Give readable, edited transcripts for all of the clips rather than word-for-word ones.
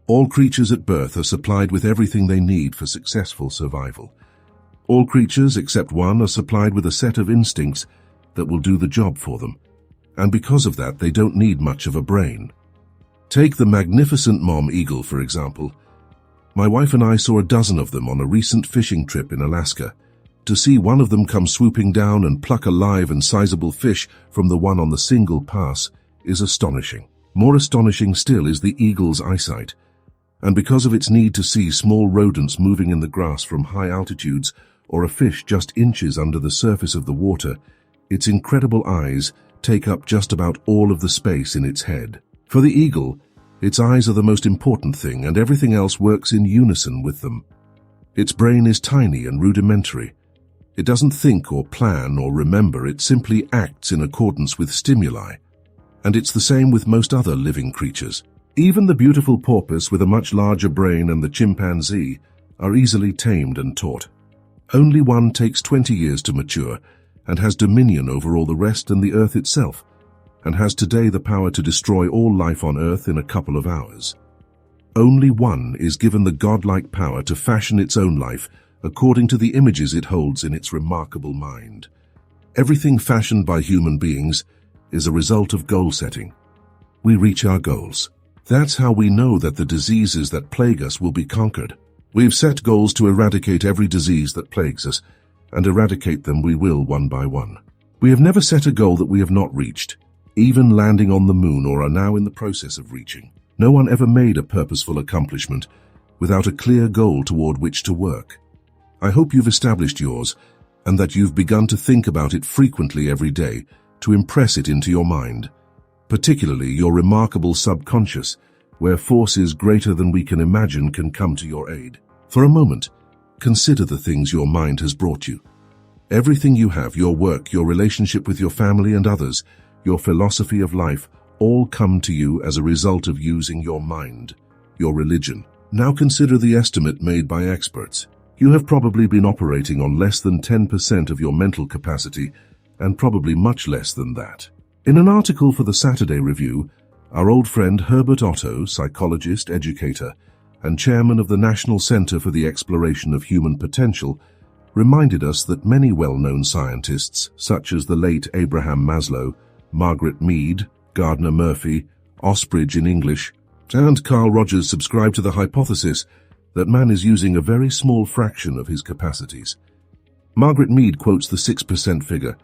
All creatures at birth are supplied with everything they need for successful survival. All creatures, except one, are supplied with a set of instincts that will do the job for them, and because of that, they don't need much of a brain. Take the magnificent mom eagle, for example. My wife and I saw a dozen of them on a recent fishing trip in Alaska. To see one of them come swooping down and pluck a live and sizable fish from the one on the single pass is astonishing. More astonishing still is the eagle's eyesight. And because of its need to see small rodents moving in the grass from high altitudes or a fish just inches under the surface of the water, its incredible eyes take up just about all of the space in its head. For the eagle, its eyes are the most important thing, and everything else works in unison with them. Its brain is tiny and rudimentary. It doesn't think or plan or remember, it simply acts in accordance with stimuli. And it's the same with most other living creatures. Even the beautiful porpoise with a much larger brain and the chimpanzee are easily tamed and taught. Only one takes 20 years to mature and has dominion over all the rest and the earth itself, and has today the power to destroy all life on earth in a couple of hours. Only one is given the godlike power to fashion its own life according to the images it holds in its remarkable mind. Everything fashioned by human beings is a result of goal setting. We reach our goals. That's how we know that the diseases that plague us will be conquered. We've set goals to eradicate every disease that plagues us, and eradicate them we will one by one. We have never set a goal that we have not reached, even landing on the moon, or are now in the process of reaching. No one ever made a purposeful accomplishment without a clear goal toward which to work. I hope you've established yours, and that you've begun to think about it frequently every day to impress it into your mind, particularly your remarkable subconscious, where forces greater than we can imagine can come to your aid. For a moment, consider the things your mind has brought you. Everything you have, your work, your relationship with your family and others, your philosophy of life, all come to you as a result of using your mind, your religion. Now consider the estimate made by experts. You have probably been operating on less than 10% of your mental capacity, and probably much less than that. In an article for the Saturday Review, our old friend Herbert Otto, psychologist, educator, and chairman of the National Center for the Exploration of Human Potential, reminded us that many well-known scientists, such as the late Abraham Maslow, Margaret Mead, Gardner Murphy, Osbridge in English, and Carl Rogers, subscribe to the hypothesis that man is using a very small fraction of his capacities. Margaret Mead quotes the 6% figure.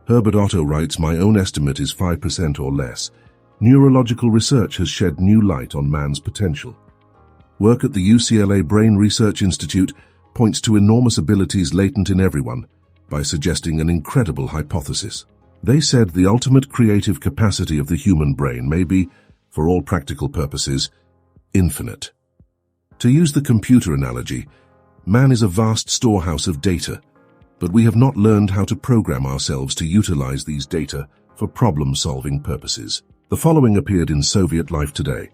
Herbert Otto writes, "My own estimate is 5% or less. Neurological research has shed new light on man's potential. Work at the UCLA Brain Research Institute points to enormous abilities latent in everyone by suggesting an incredible hypothesis. They said the ultimate creative capacity of the human brain may be, for all practical purposes, infinite. To use the computer analogy, man is a vast storehouse of data, but we have not learned how to program ourselves to utilize these data for problem-solving purposes." The following appeared in Soviet Life Today,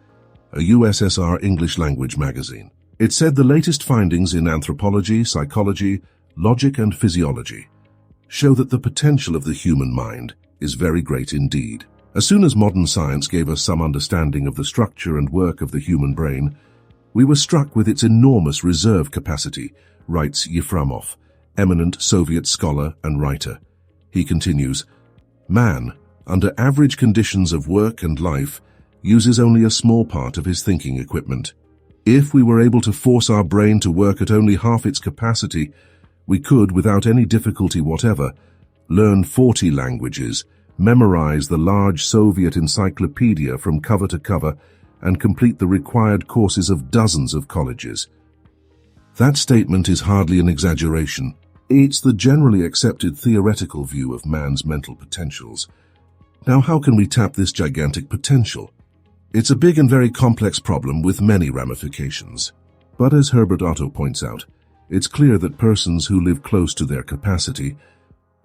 a USSR English language magazine. It said the latest findings in anthropology, psychology, logic, and physiology show that the potential of the human mind is very great indeed. As soon as modern science gave us some understanding of the structure and work of the human brain, we were struck with its enormous reserve capacity, writes Yefremov, eminent Soviet scholar and writer. He continues, "Man, under average conditions of work and life, uses only a small part of his thinking equipment. If we were able to force our brain to work at only half its capacity, we could, without any difficulty whatever, learn 40 languages, memorize the large Soviet encyclopedia from cover to cover, and complete the required courses of dozens of colleges." That statement is hardly an exaggeration. It's the generally accepted theoretical view of man's mental potentials. Now, how can we tap this gigantic potential? It's a big and very complex problem with many ramifications. But as Herbert Otto points out, it's clear that persons who live close to their capacity,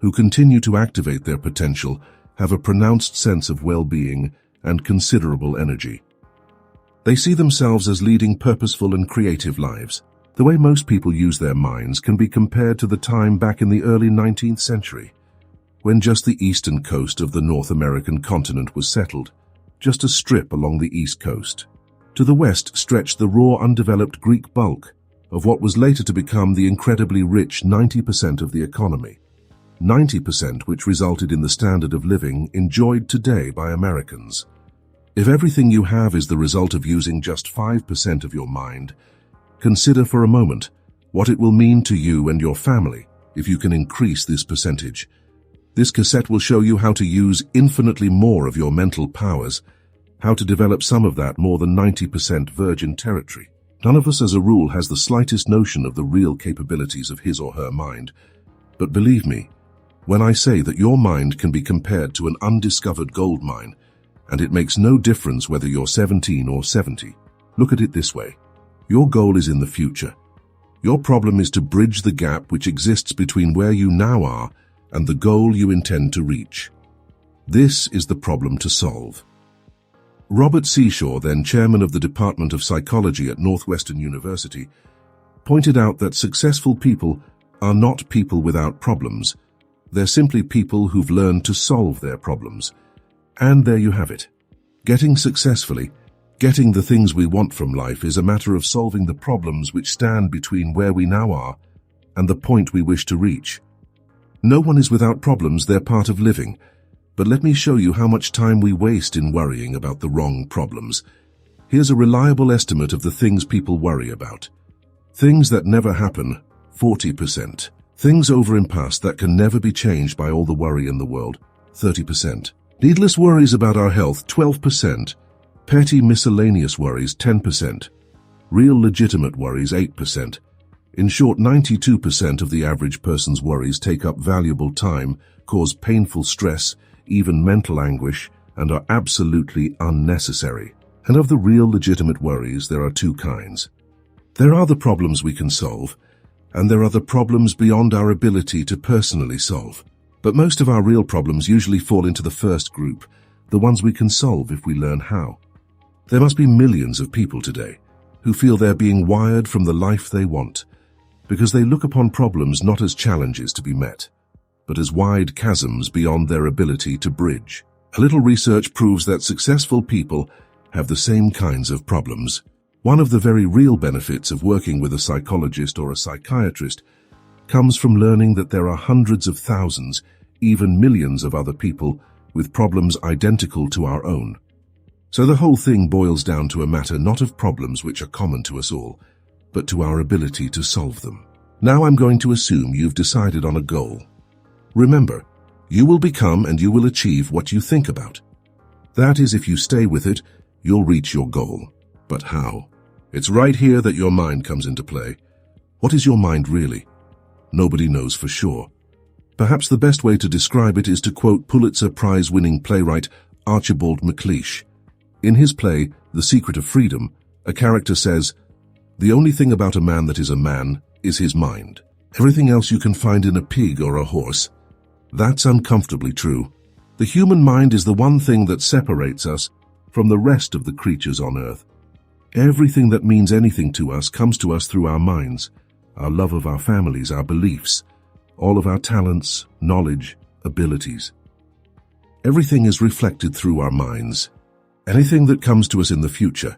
who continue to activate their potential, have a pronounced sense of well-being and considerable energy. They see themselves as leading purposeful and creative lives. The way most people use their minds can be compared to the time back in the early 19th century, when just the eastern coast of the North American continent was settled, just a strip along the east coast. To the west stretched the raw, undeveloped Greek bulk of what was later to become the incredibly rich 90% of the economy. 90% which resulted in the standard of living enjoyed today by Americans. If everything you have is the result of using just 5% of your mind, consider for a moment what it will mean to you and your family if you can increase this percentage. This cassette will show you how to use infinitely more of your mental powers, how to develop some of that more than 90% virgin territory. None of us as a rule has the slightest notion of the real capabilities of his or her mind. But believe me, when I say that your mind can be compared to an undiscovered gold mine, and it makes no difference whether you're 17 or 70. Look at it this way. Your goal is in the future. Your problem is to bridge the gap which exists between where you now are and the goal you intend to reach. This is the problem to solve. Robert Seashaw, then chairman of the Department of Psychology at Northwestern University, pointed out that successful people are not people without problems. They're simply people who've learned to solve their problems. And there you have it. Getting successfully, getting the things we want from life is a matter of solving the problems which stand between where we now are and the point we wish to reach. No one is without problems, they're part of living. But let me show you how much time we waste in worrying about the wrong problems. Here's a reliable estimate of the things people worry about. Things that never happen, 40%. Things over in past that can never be changed by all the worry in the world, 30%. Needless worries about our health, 12%. Petty miscellaneous worries, 10%. Real legitimate worries, 8%. In short, 92% of the average person's worries take up valuable time, cause painful stress, even mental anguish, and are absolutely unnecessary. And of the real legitimate worries, there are two kinds. There are the problems we can solve, and there are the problems beyond our ability to personally solve. But most of our real problems usually fall into the first group, the ones we can solve if we learn how. There must be millions of people today who feel they're being wired from the life they want, because they look upon problems not as challenges to be met, but as wide chasms beyond their ability to bridge. A little research proves that successful people have the same kinds of problems. One of the very real benefits of working with a psychologist or a psychiatrist comes from learning that there are hundreds of thousands, even millions of other people with problems identical to our own. So the whole thing boils down to a matter not of problems which are common to us all, but to our ability to solve them. Now I'm going to assume you've decided on a goal. Remember, you will become and you will achieve what you think about. That is, if you stay with it, you'll reach your goal. But how? It's right here that your mind comes into play. What is your mind really? Nobody knows for sure. Perhaps the best way to describe it is to quote Pulitzer Prize-winning playwright Archibald MacLeish. In his play, The Secret of Freedom, a character says, "The only thing about a man that is a man is his mind. Everything else you can find in a pig or a horse." That's uncomfortably true. The human mind is the one thing that separates us from the rest of the creatures on earth. Everything that means anything to us comes to us through our minds, our love of our families, our beliefs, all of our talents, knowledge, abilities. Everything is reflected through our minds. Anything that comes to us in the future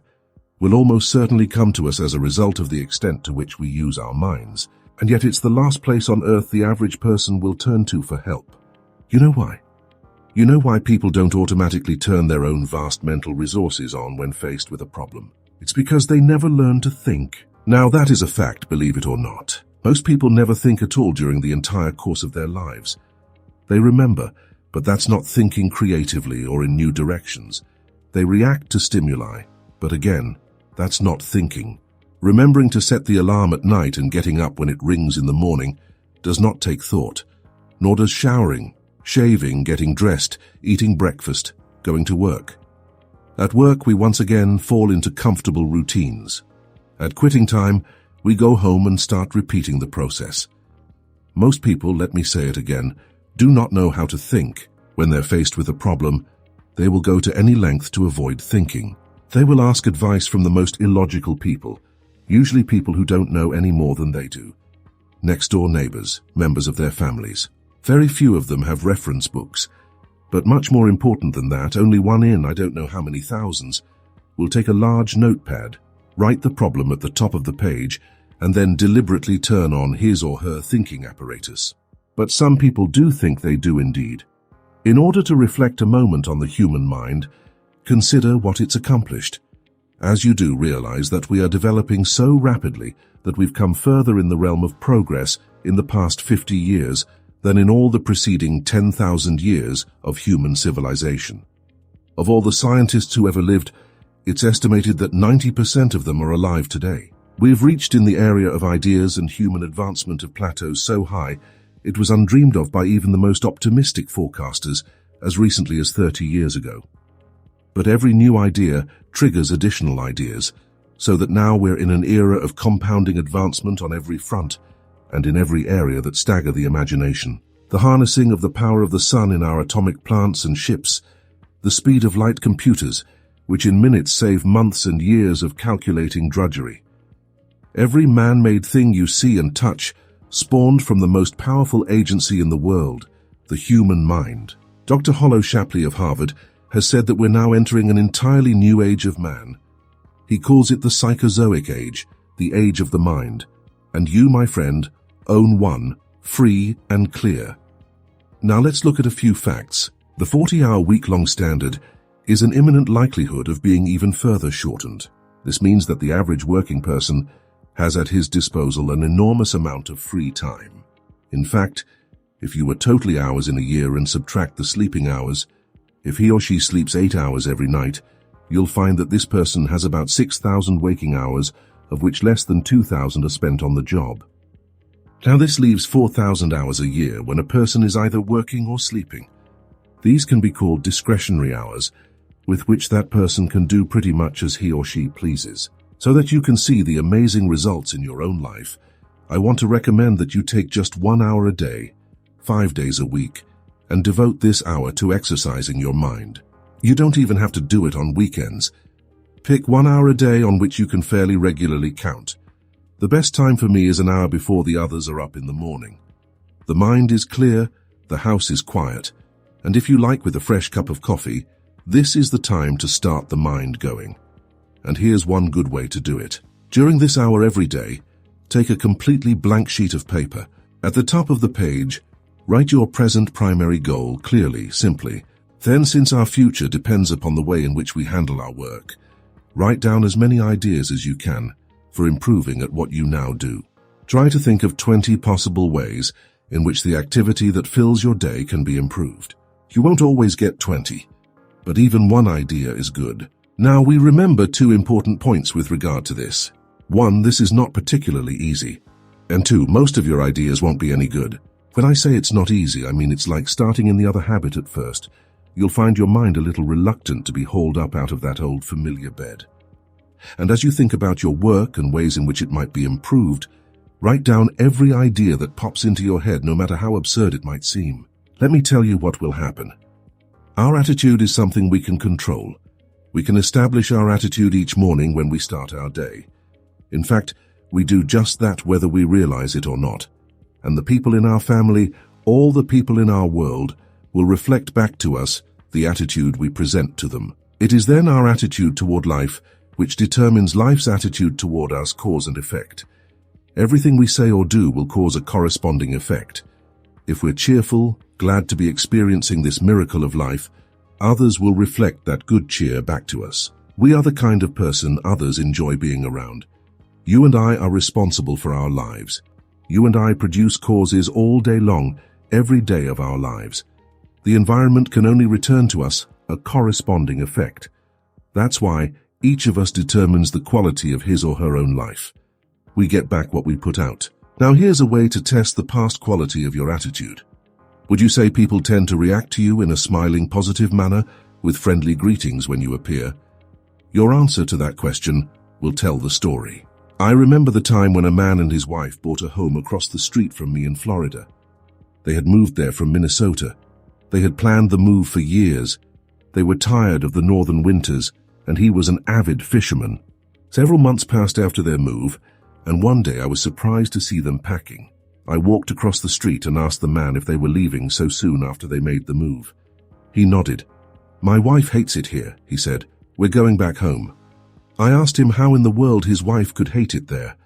will almost certainly come to us as a result of the extent to which we use our minds. And yet it's the last place on earth the average person will turn to for help. You know why? You know why people don't automatically turn their own vast mental resources on when faced with a problem? It's because they never learn to think. Now that is a fact, believe it or not. Most people never think at all during the entire course of their lives. They remember, but that's not thinking creatively or in new directions. They react to stimuli, but again, that's not thinking. Remembering to set the alarm at night and getting up when it rings in the morning does not take thought, nor does showering, shaving, getting dressed, eating breakfast, going to work. At work, we once again fall into comfortable routines. At quitting time, we go home and start repeating the process. Most people, let me say it again, do not know how to think. When they're faced with a problem, they will go to any length to avoid thinking. They will ask advice from the most illogical people, usually people who don't know any more than they do. Next-door neighbors, members of their families. Very few of them have reference books. But much more important than that, only one in I don't know how many thousands will take a large notepad, write the problem at the top of the page, and then deliberately turn on his or her thinking apparatus. But some people do think they do indeed. In order to reflect a moment on the human mind, consider what it's accomplished. As you do, realize that we are developing so rapidly that we've come further in the realm of progress in the past 50 years than in all the preceding 10,000 years of human civilization. Of all the scientists who ever lived, it's estimated that 90% of them are alive today. We've reached in the area of ideas and human advancement of plateaus so high, it was undreamed of by even the most optimistic forecasters as recently as 30 years ago. But every new idea triggers additional ideas, so that now we're in an era of compounding advancement on every front and in every area that stagger the imagination. The harnessing of the power of the sun in our atomic plants and ships, the speed of light computers, which in minutes save months and years of calculating drudgery. Every man-made thing you see and touch spawned from the most powerful agency in the world, the human mind. Dr. Hollow Shapley of Harvard has said that we're now entering an entirely new age of man. He calls it the Psychozoic age, the age of the mind. And you, my friend, own one, free and clear. Now let's look at a few facts. The 40-hour week-long standard is an imminent likelihood of being even further shortened. This means that the average working person has at his disposal an enormous amount of free time. In fact, if you were totally hours in a year and subtract the sleeping hours, if he or she sleeps 8 hours every night, you'll find that this person has about 6,000 waking hours, of which less than 2,000 are spent on the job. Now this leaves 4,000 hours a year when a person is either working or sleeping. These can be called discretionary hours, with which that person can do pretty much as he or she pleases. So that you can see the amazing results in your own life, I want to recommend that you take just 1 hour a day, 5 days a week, and devote this hour to exercising your mind. You don't even have to do it on weekends. Pick 1 hour a day on which you can fairly regularly count. The best time for me is an hour before the others are up in the morning. The mind is clear, the house is quiet, and if you like with a fresh cup of coffee, this is the time to start the mind going. And here's one good way to do it. During this hour every day, take a completely blank sheet of paper. At the top of the page, write your present primary goal clearly, simply. Then, since our future depends upon the way in which we handle our work, write down as many ideas as you can for improving at what you now do. Try to think of 20 possible ways in which the activity that fills your day can be improved. You won't always get 20, but even one idea is good. Now, we remember 2 important points with regard to this. 1, this is not particularly easy. And 2, most of your ideas won't be any good. When I say it's not easy, I mean it's like starting in the other habit at first. You'll find your mind a little reluctant to be hauled up out of that old familiar bed. And as you think about your work and ways in which it might be improved, write down every idea that pops into your head, no matter how absurd it might seem. Let me tell you what will happen. Our attitude is something we can control. We can establish our attitude each morning when we start our day. In fact, we do just that whether we realize it or not. And the people in our family, all the people in our world, will reflect back to us the attitude we present to them. It is then our attitude toward life which determines life's attitude toward us, cause and effect. Everything we say or do will cause a corresponding effect. If we're cheerful, glad to be experiencing this miracle of life, others will reflect that good cheer back to us. We are the kind of person others enjoy being around. You and I are responsible for our lives. You and I produce causes all day long, every day of our lives. The environment can only return to us a corresponding effect. That's why each of us determines the quality of his or her own life. We get back what we put out. Now here's a way to test the past quality of your attitude. Would you say people tend to react to you in a smiling, positive manner with friendly greetings when you appear? Your answer to that question will tell the story. I remember the time when a man and his wife bought a home across the street from me in Florida. They had moved there from Minnesota. They had planned the move for years. They were tired of the northern winters, and he was an avid fisherman. Several months passed after their move, and one day I was surprised to see them packing. I walked across the street and asked the man if they were leaving so soon after they made the move. He nodded. "My wife hates it here," he said. "We're going back home." I asked him how in the world his wife could hate it there,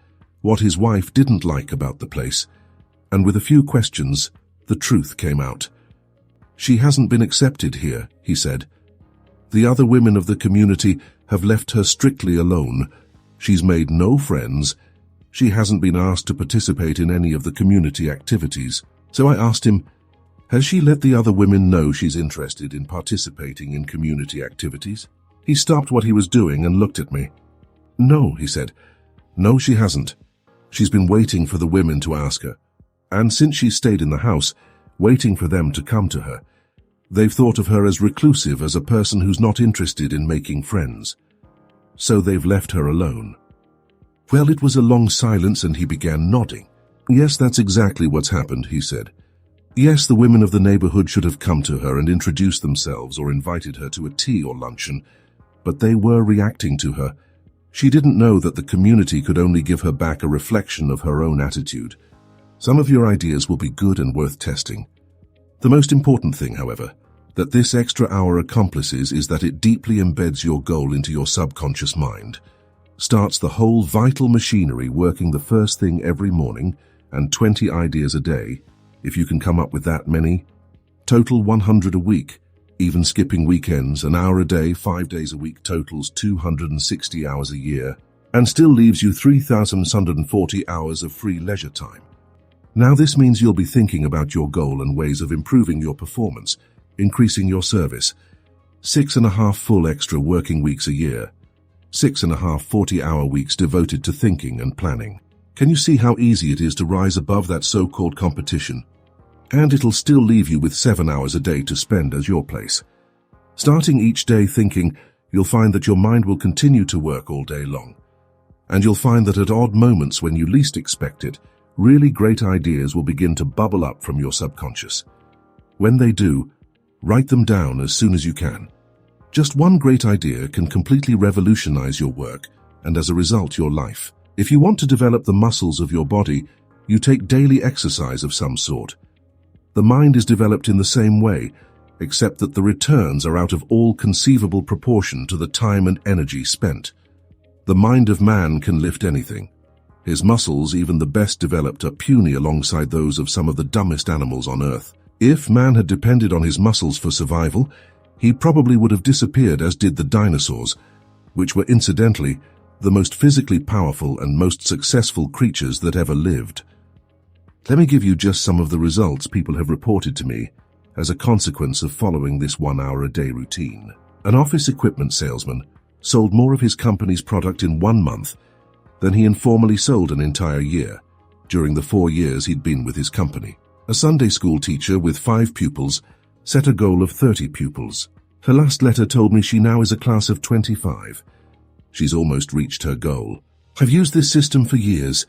what his wife didn't like about the place, and with a few questions, the truth came out. She hasn't been accepted here, he said. The other women of the community have left her strictly alone. She's made no friends. She hasn't been asked to participate in any of the community activities. So I asked him, has she let the other women know she's interested in participating in community activities? He stopped what he was doing and looked at me. No, he said. No, she hasn't. She's been waiting for the women to ask her. And since she stayed in the house, waiting for them to come to her, they've thought of her as reclusive, as a person who's not interested in making friends. So they've left her alone. Well, it was a long silence and he began nodding. Yes, that's exactly what's happened, he said. Yes, the women of the neighborhood should have come to her and introduced themselves or invited her to a tea or luncheon, but they were reacting to her. She didn't know that the community could only give her back a reflection of her own attitude. Some of your ideas will be good and worth testing. The most important thing, however, that this extra hour accomplishes is that it deeply embeds your goal into your subconscious mind, starts the whole vital machinery working the first thing every morning, and 20 ideas a day, if you can come up with that many. Total 100 a week, even skipping weekends, an hour a day, 5 days a week totals 260 hours a year, and still leaves you 3,140 hours of free leisure time. Now this means you'll be thinking about your goal and ways of improving your performance, increasing your service. 6.5 full extra working weeks a year, 6.5 40-hour weeks devoted to thinking and planning. Can you see how easy it is to rise above that so-called competition? And it'll still leave you with 7 hours a day to spend as your place. Starting each day thinking, you'll find that your mind will continue to work all day long. And you'll find that at odd moments when you least expect it, really great ideas will begin to bubble up from your subconscious. When they do, write them down as soon as you can. Just one great idea can completely revolutionize your work and as a result your life. If you want to develop the muscles of your body, you take daily exercise of some sort. The mind is developed in the same way, except that the returns are out of all conceivable proportion to the time and energy spent. The mind of man can lift anything. His muscles, even the best developed, are puny alongside those of some of the dumbest animals on Earth. If man had depended on his muscles for survival, he probably would have disappeared, as did the dinosaurs, which were incidentally the most physically powerful and most successful creatures that ever lived. Let me give you just some of the results people have reported to me as a consequence of following this 1 hour a day routine. An office equipment salesman sold more of his company's product in 1 month than he informally sold an entire year during the 4 years he'd been with his company. A Sunday school teacher with 5 pupils set a goal of 30 pupils. Her last letter told me she now is a class of 25. She's almost reached her goal. I've used this system for years,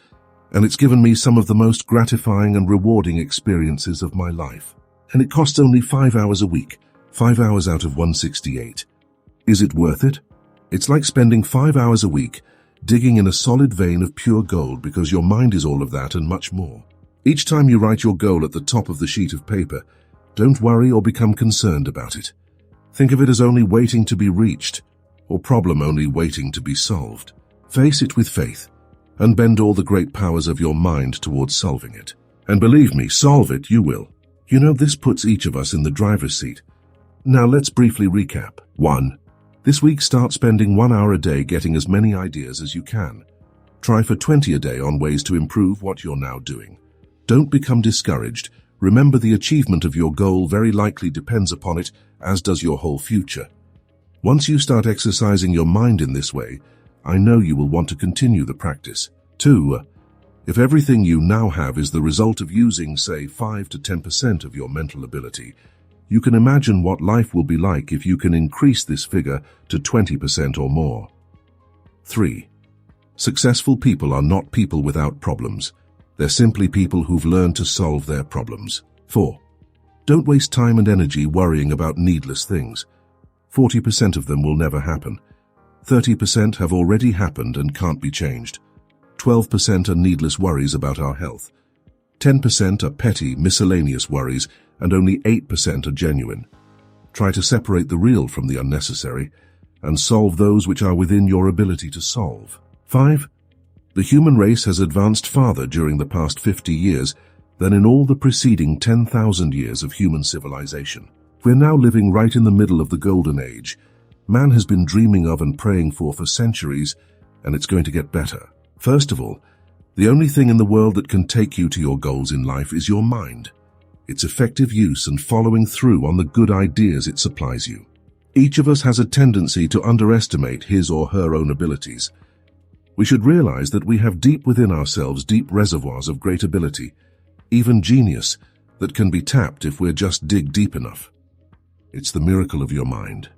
and it's given me some of the most gratifying and rewarding experiences of my life. And it costs only 5 hours a week, 5 hours out of 168. Is it worth it? It's like spending 5 hours a week digging in a solid vein of pure gold, because your mind is all of that and much more. Each time you write your goal at the top of the sheet of paper, don't worry or become concerned about it. Think of it as only waiting to be reached, or problem only waiting to be solved. Face it with faith, and bend all the great powers of your mind towards solving it. And believe me, solve it you will. You know, this puts each of us in the driver's seat. Now let's briefly recap. 1. This week start spending 1 hour a day getting as many ideas as you can. Try for 20 a day on ways to improve what you're now doing. Don't become discouraged. Remember, the achievement of your goal very likely depends upon it, as does your whole future. Once you start exercising your mind in this way, I know you will want to continue the practice. 2. If everything you now have is the result of using, say, 5 to 10% of your mental ability, you can imagine what life will be like if you can increase this figure to 20% or more. 3. Successful people are not people without problems. They're simply people who've learned to solve their problems. 4. Don't waste time and energy worrying about needless things. 40% of them will never happen. 30% have already happened and can't be changed. 12% are needless worries about our health. 10% are petty, miscellaneous worries, and only 8% are genuine. Try to separate the real from the unnecessary, and solve those which are within your ability to solve. 5. The human race has advanced farther during the past 50 years than in all the preceding 10,000 years of human civilization. We're now living right in the middle of the golden age. Man has been dreaming of and praying for centuries, and it's going to get better. First of all, the only thing in the world that can take you to your goals in life is your mind. Its effective use and following through on the good ideas it supplies you. Each of us has a tendency to underestimate his or her own abilities. We should realize that we have deep within ourselves deep reservoirs of great ability, even genius, that can be tapped if we're just dig deep enough. It's the miracle of your mind.